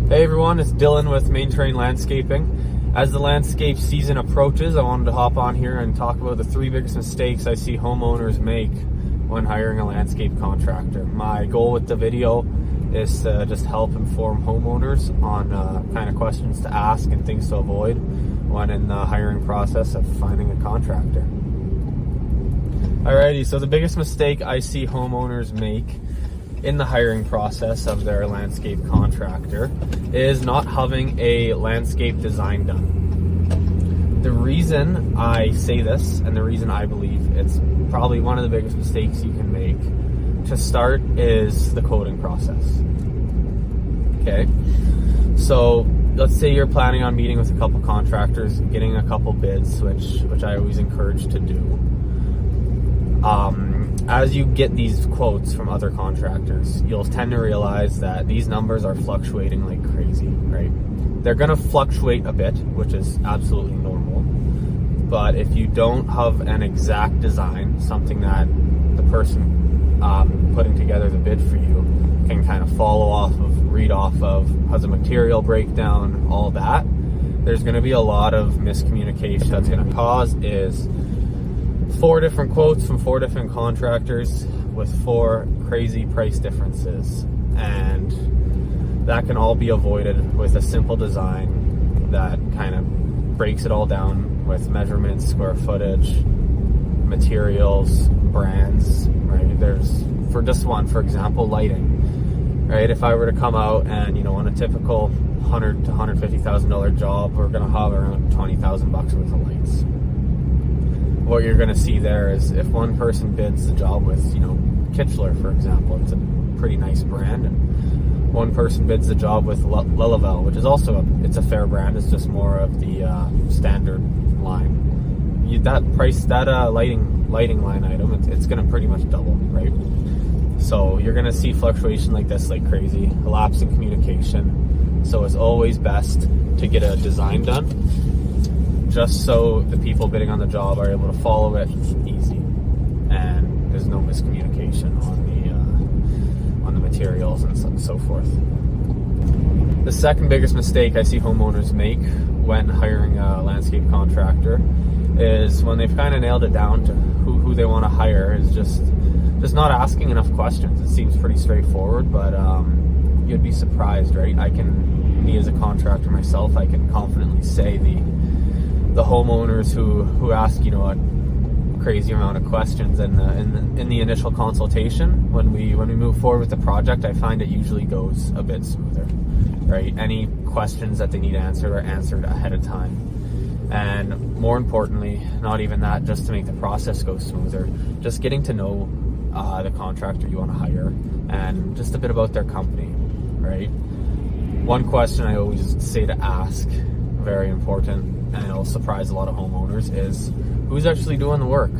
Hey everyone, it's Dylan with Main Terrain Landscaping. As the landscape season approaches, I wanted to hop on here and talk about the 3 biggest mistakes I see homeowners make when hiring a landscape contractor. My goal with the video is to just help inform homeowners on kind of questions to ask and things to avoid when in the hiring process of finding a contractor. Alrighty, so the biggest mistake I see homeowners make in the hiring process of their landscape contractor is not having a landscape design done. The reason I say this, and the reason I believe it's probably one of the biggest mistakes you can make to start, is the quoting process. Okay, so let's say you're planning on meeting with a couple contractors, getting a couple bids, which I always encourage to do. As you get these quotes from other contractors, you'll tend to realize that these numbers are fluctuating like crazy, right? They're going to fluctuate a bit, which is absolutely normal. But if you don't have an exact design, something that the person putting together the bid for you can kind of follow off of, read off of, has a material breakdown, all that, there's going to be a lot of miscommunication that's going to cause is 4 different quotes from 4 different contractors with 4 crazy price differences, and that can all be avoided with a simple design that kind of breaks it all down with measurements, square footage, materials, brands, right? There's, for just one, for example, lighting, right? If I were to come out and, on a typical $100,000 to $150,000 job, we're going to have around $20,000 worth of lights. What you're going to see there is if one person bids the job with, Kitchler, for example, it's a pretty nice brand, and one person bids the job with Lillavelle, which is also it's a fair brand. It's just more of the standard line. That lighting line item, it's going to pretty much double, right? So you're going to see fluctuation like this like crazy, a lapse in communication. So it's always best to get a design done, just so the people bidding on the job are able to follow it easy, and there's no miscommunication on the materials and so forth. The second biggest mistake I see homeowners make when hiring a landscape contractor is when they've kind of nailed it down to who they want to hire, is just not asking enough questions. It seems pretty straightforward, but you'd be surprised, right? Me as a contractor myself, I can confidently say the homeowners who ask, a crazy amount of questions in the initial consultation, when we move forward with the project, I find it usually goes a bit smoother, right? Any questions that they need answered are answered ahead of time. And more importantly, not even that, just to make the process go smoother, just getting to know the contractor you want to hire and just a bit about their company, right? One question I always say to ask, very important, and it'll surprise a lot of homeowners, is who's actually doing the work.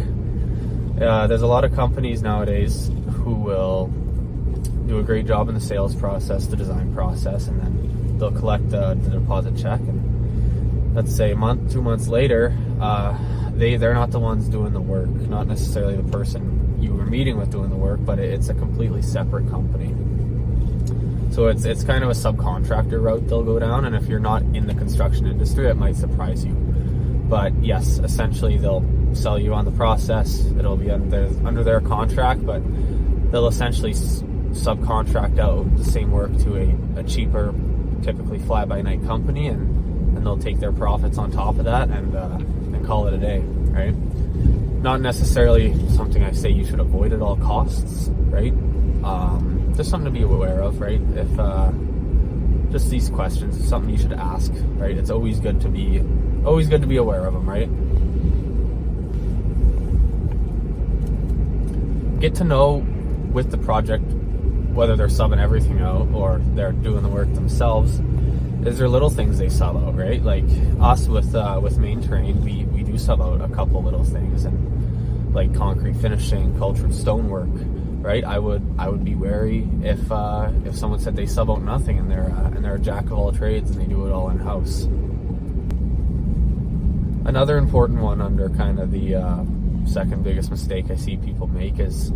There's a lot of companies nowadays who will do a great job in the sales process, the design process, and then they'll collect the deposit check, and let's say a month, 2 months later, they're not the ones doing the work, not necessarily the person you were meeting with doing the work, but it's a completely separate company. So it's kind of a subcontractor route they'll go down, and if you're not in the construction industry, it might surprise you. But yes, essentially they'll sell you on the process. It'll be under their contract, but they'll essentially subcontract out the same work to a cheaper, typically fly-by-night company, and they'll take their profits on top of that and call it a day, right? Not necessarily something I say you should avoid at all costs, right? Just something to be aware of, right? If just these questions is something you should ask, right? It's always good to be aware of them, right? Get to know with the project, whether they're subbing everything out or they're doing the work themselves. Is there little things they sub out, right? Like us with Main Terrain, we do sub out a couple little things, and like concrete finishing, cultured stonework, right? I would be wary if someone said they sub out nothing and they're a jack of all trades and they do it all in house. Another important one under kind of the second biggest mistake I see people make is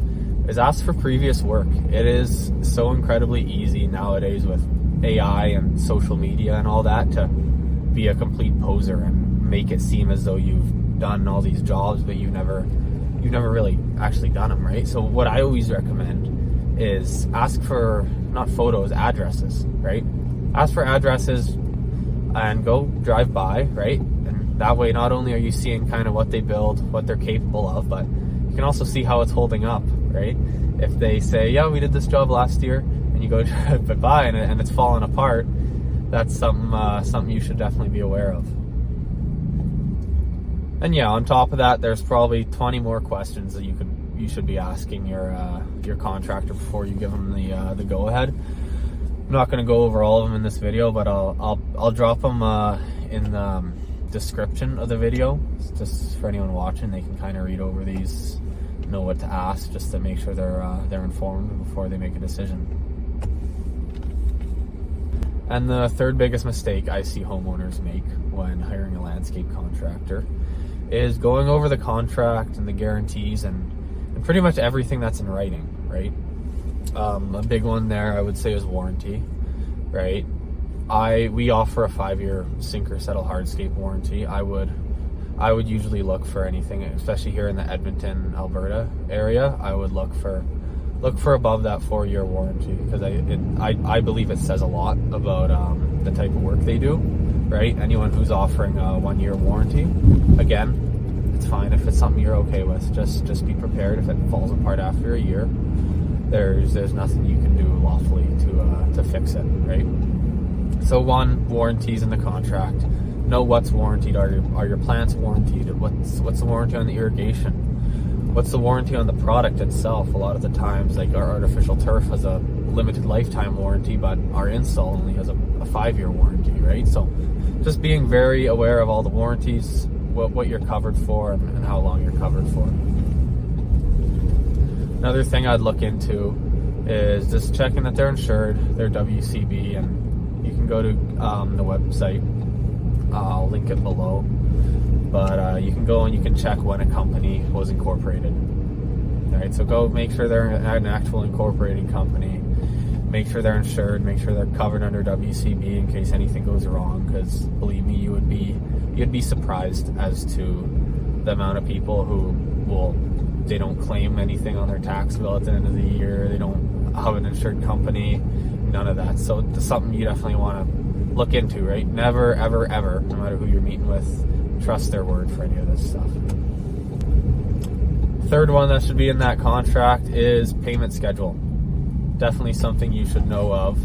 ask for previous work. It is so incredibly easy nowadays with AI and social media and all that to be a complete poser and make it seem as though you've done all these jobs, but you've never really actually done them, right? So what I always recommend is ask for, not photos, addresses, right? Ask for addresses and go drive by, right? And that way, not only are you seeing kind of what they build, what they're capable of, but you can also see how it's holding up, right? If they say, yeah, we did this job last year, and you go drive by and it's falling apart, that's something you should definitely be aware of. And yeah, on top of that, there's probably 20 more questions that you should be asking your contractor before you give them the go ahead. I'm not going to go over all of them in this video, but I'll drop them in the description of the video, just for anyone watching. They can kind of read over these, know what to ask, just to make sure they're informed before they make a decision. And the third biggest mistake I see homeowners make when hiring a landscape contractor is going over the contract and the guarantees and pretty much everything that's in writing, right? A big one there I would say is warranty, right? We offer a 5-year sink or settle hardscape warranty. I would usually look for anything, especially here in the Edmonton, Alberta area. I would look for above that 4-year warranty, because I believe it says a lot about the type of work they do, right? Anyone who's offering a 1-year warranty, again, it's fine if it's something you're okay with. Just be prepared if it falls apart after a year. There's nothing you can do lawfully to fix it, right? So one, warranties in the contract. Know what's warranted. Are your plants warranted? What's the warranty on the irrigation? What's the warranty on the product itself? A lot of the times, like our artificial turf has a limited lifetime warranty, but our install only has a 5-year warranty, right? So just being very aware of all the warranties, what you're covered for, and how long you're covered for. Another thing I'd look into is just checking that they're insured, they're WCB, and you can go to the website. I'll link it below. But you can go and you can check when a company was incorporated. All right, so go make sure they're an actual incorporating company. Make sure they're insured. Make sure they're covered under WCB in case anything goes wrong. Because believe me, you'd be surprised as to the amount of people who they don't claim anything on their tax bill at the end of the year. They don't have an insured company. None of that. So it's something you definitely want to look into, right? Never, ever, ever, no matter who you're meeting with, trust their word for any of this stuff. Third one that should be in that contract is payment schedule. Definitely something you should know of.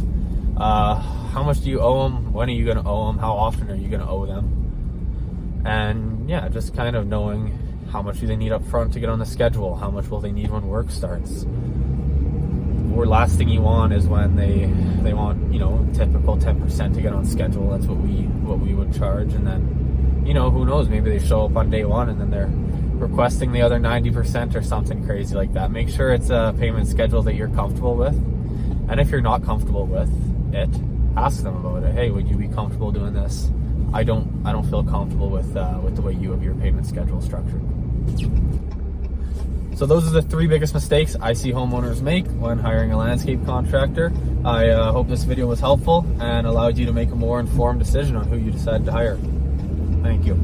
How much do you owe them? When are you going to owe them? How often are you going to owe them? And yeah, just kind of knowing how much do they need up front to get on the schedule? How much will they need when work starts? Or last thing you want is when they want, typical 10% to get on schedule. That's what we would charge, and then who knows, maybe they show up on day one and then they're requesting the other 90% or something crazy like that. Make sure it's a payment schedule that you're comfortable with. And if you're not comfortable with it, ask them about it. Hey, would you be comfortable doing this? I don't feel comfortable with the way you have your payment schedule structured. So those are the 3 biggest mistakes I see homeowners make when hiring a landscape contractor. I hope this video was helpful and allowed you to make a more informed decision on who you decide to hire. Thank you.